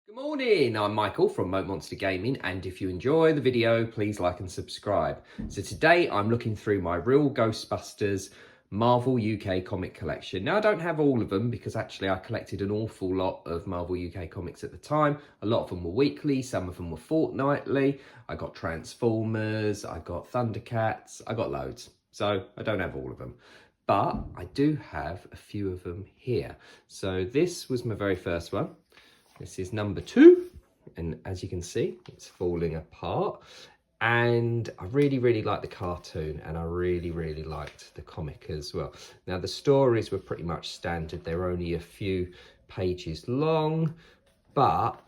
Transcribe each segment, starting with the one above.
Good morning, I'm Michael from Moat Monster Gaming, and if you enjoy the video, please like and subscribe. So today I'm looking through my Real Ghostbusters Marvel UK comic collection. Now I don't have all of them because actually I collected an awful lot of Marvel UK comics at the time. A lot of them were weekly, some of them were fortnightly. I got Transformers, I got Thundercats, I got loads. So I don't have all of them. But I do have a few of them here. So this was my very first one. This is number 2, and as you can see, it's falling apart. And I really liked the cartoon, and I really liked the comic as well. Now, the stories were pretty much standard. They were only a few pages long, but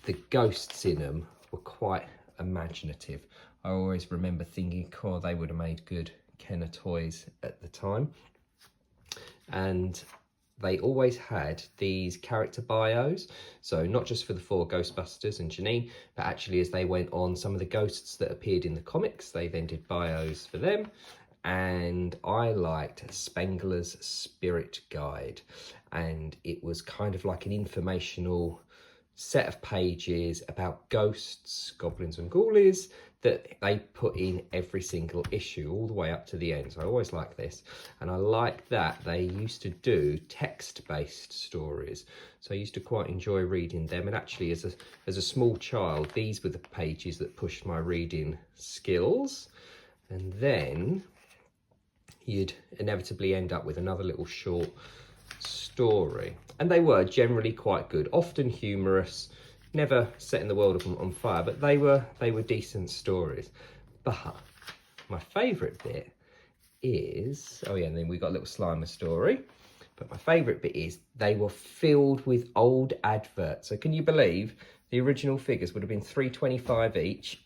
the ghosts in them were quite imaginative. I always remember thinking, oh, they would have made good Kenner toys at the time. And they always had these character bios, so not just for the 4 Ghostbusters and Janine, but actually as they went on, some of the ghosts that appeared in the comics, they then did bios for them. And I liked Spengler's Spirit Guide, and it was kind of like an informational set of pages about ghosts, goblins and ghoulies that they put in every single issue all the way up to the end. So I always like this, and I like that they used to do text-based stories, so I used to quite enjoy reading them. And actually as a small child, these were the pages that pushed my reading skills. And then you'd inevitably end up with another little short story, and they were generally quite good, often humorous, never setting the world on fire, but they were decent stories. But my favourite bit is, oh yeah, and then we got a little Slimer story, but my favourite bit is they were filled with old adverts. So can you believe the original figures would have been $3.25 each?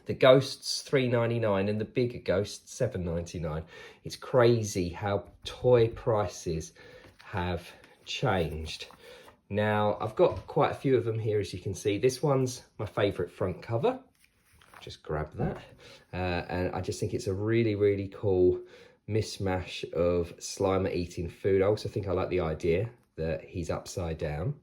The ghosts $3.99 and the bigger ghosts $7.99. It's crazy how toy prices have changed. Now I've got quite a few of them here, as you can see. This one's my favourite front cover. Just grab that, and I just think it's a really cool mishmash of Slimer eating food. I also think I like the idea that he's upside down.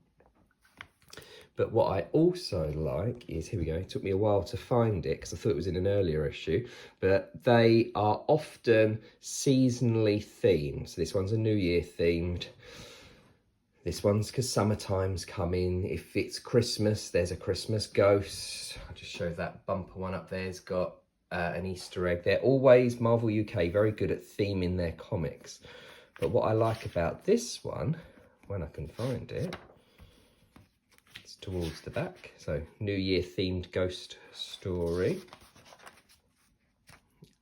But what I also like is, here we go, it took me a while to find it because I thought it was in an earlier issue, but they are often seasonally themed. So this one's a New Year themed. This one's because summertime's coming. If it's Christmas, there's a Christmas ghost. I'll just show that bumper one up there. It's got an Easter egg. They're always, Marvel UK, very good at theming their comics. But what I like about this one, when I can find it, towards the back, so New Year themed ghost story,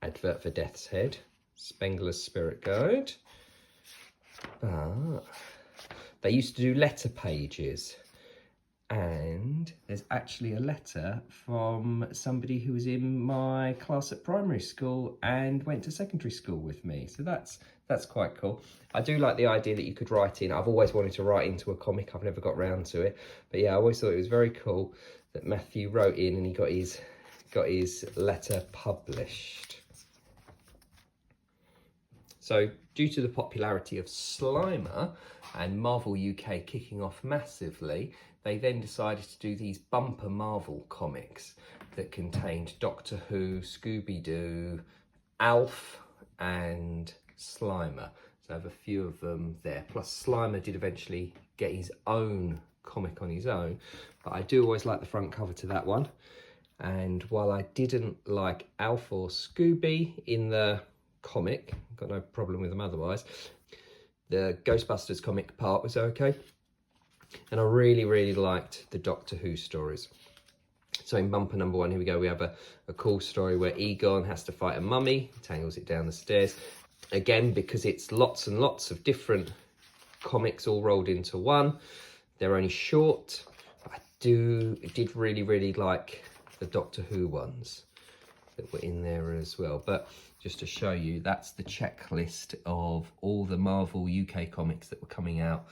advert for Death's Head, Spengler's Spirit Guide. But they used to do letter pages, and there's actually a letter from somebody who was in my class at primary school and went to secondary school with me, so that's quite cool. I do like the idea that you could write in. I've always wanted to write into a comic. I've never got round to it. But yeah, I always thought it was very cool that Matthew wrote in and he got his letter published. So due to the popularity of Slimer and Marvel UK kicking off massively, they then decided to do these bumper Marvel comics that contained Doctor Who, Scooby-Doo, Alf and Slimer. So I have a few of them there. Plus Slimer did eventually get his own comic on his own, but I do always like the front cover to that one. And while I didn't like Alf or Scooby in the comic, got no problem with them otherwise, the Ghostbusters comic part was okay. And I really liked the Doctor Who stories. So in bumper number 1, here we go, we have a cool story where Egon has to fight a mummy, tangles it down the stairs. Again, because it's lots and lots of different comics all rolled into one, they're only short. I did really like the Doctor Who ones that were in there as well. But just to show you, that's the checklist of all the Marvel UK comics that were coming out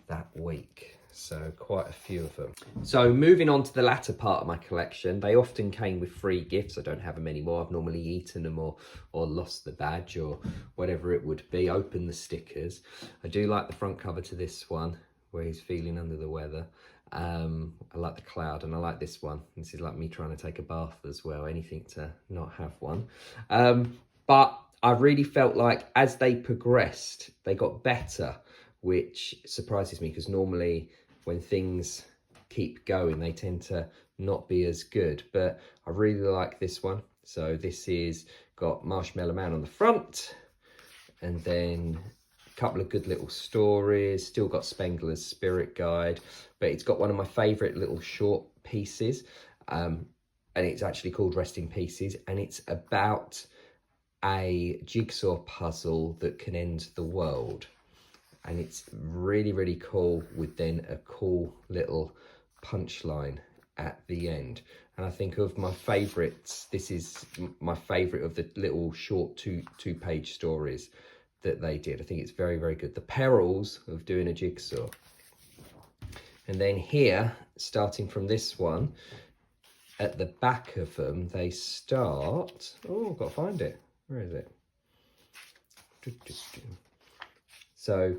that week. So quite a few of them. So moving on to the latter part of my collection, they often came with free gifts. I don't have them anymore. I've normally eaten them or lost the badge or whatever it would be. Open the stickers. I do like the front cover to this one, where he's feeling under the weather. I like the cloud, and I like this one. This is like me trying to take a bath as well, anything to not have one. But I really felt like as they progressed, they got better, which surprises me because normally when things keep going, they tend to not be as good. But I really like this one. So this is got Marshmallow Man on the front, and then a couple of good little stories. Still got Spengler's Spirit Guide, but it's got one of my favourite little short pieces, and it's actually called Rest in Pieces, and it's about a jigsaw puzzle that can end the world. And it's really, really cool, with then a cool little punchline at the end. And I think of my favourites, this is my favourite of the little short two-page stories that they did. I think it's very, very good. The perils of doing a jigsaw. And then here, starting from this one, at the back of them, they start... Oh, I've got to find it. Where is it? So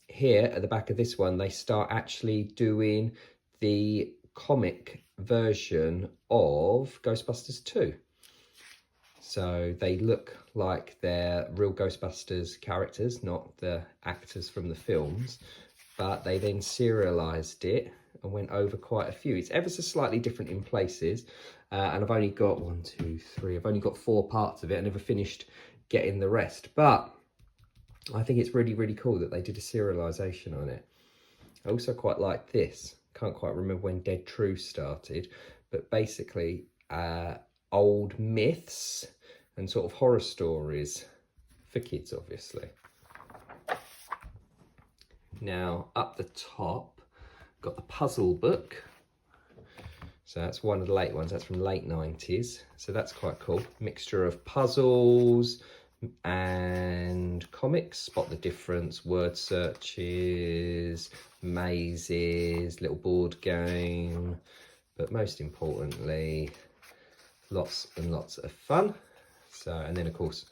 here at the back of this one, they start actually doing the comic version of Ghostbusters 2. So they look like they're real Ghostbusters characters, not the actors from the films, but they then serialized it and went over quite a few. It's ever so slightly different in places, and I've only got I've only got 4 parts of it. I never finished getting the rest, but I think it's really, really cool that they did a serialization on it. I also quite like this. Can't quite remember when Dead True started, but basically old myths and sort of horror stories for kids, obviously. Now, up the top, got the puzzle book. So that's one of the late ones. That's from late 90s. So that's quite cool. Mixture of puzzles and comics. Spot the difference. Word searches, mazes, little board game. But most importantly, lots and lots of fun. So, and then of course,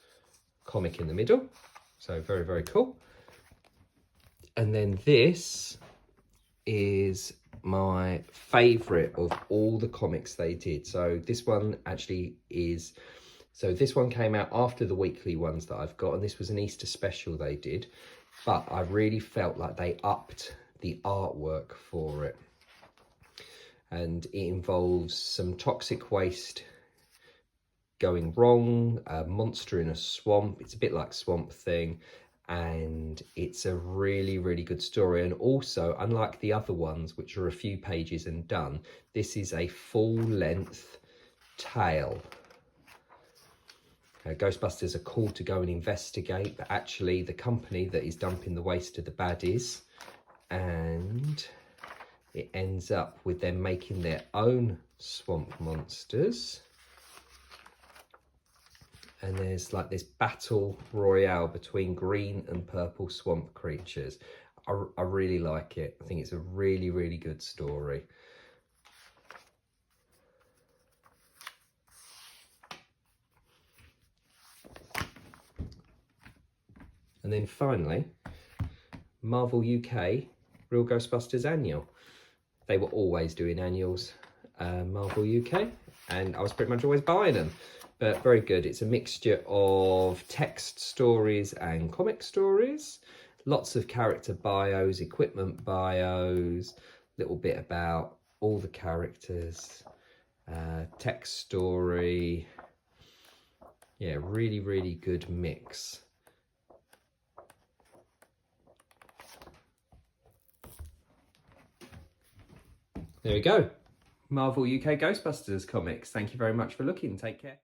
comic in the middle. So very, very cool. And then this is my favourite of all the comics they did. So this one actually is, so this one came out after the weekly ones that I've got, and this was an Easter special they did, but I really felt like they upped the artwork for it. And it involves some toxic waste going wrong, a monster in a swamp. It's a bit like Swamp Thing, and it's a really, really good story. And also, unlike the other ones, which are a few pages and done, this is a full-length tale. Ghostbusters are called to go and investigate, but actually the company that is dumping the waste are the baddies, and it ends up with them making their own swamp monsters. And there's like this battle royale between green and purple swamp creatures. I really like it. I think it's a really, really good story. And then finally, Marvel UK Real Ghostbusters Annual. They were always doing annuals, Marvel UK, and I was pretty much always buying them. But very good. It's a mixture of text stories and comic stories. Lots of character bios, equipment bios, little bit about all the characters, text story. Yeah, really, really good mix. There we go. Marvel UK Ghostbusters comics. Thank you very much for looking. Take care.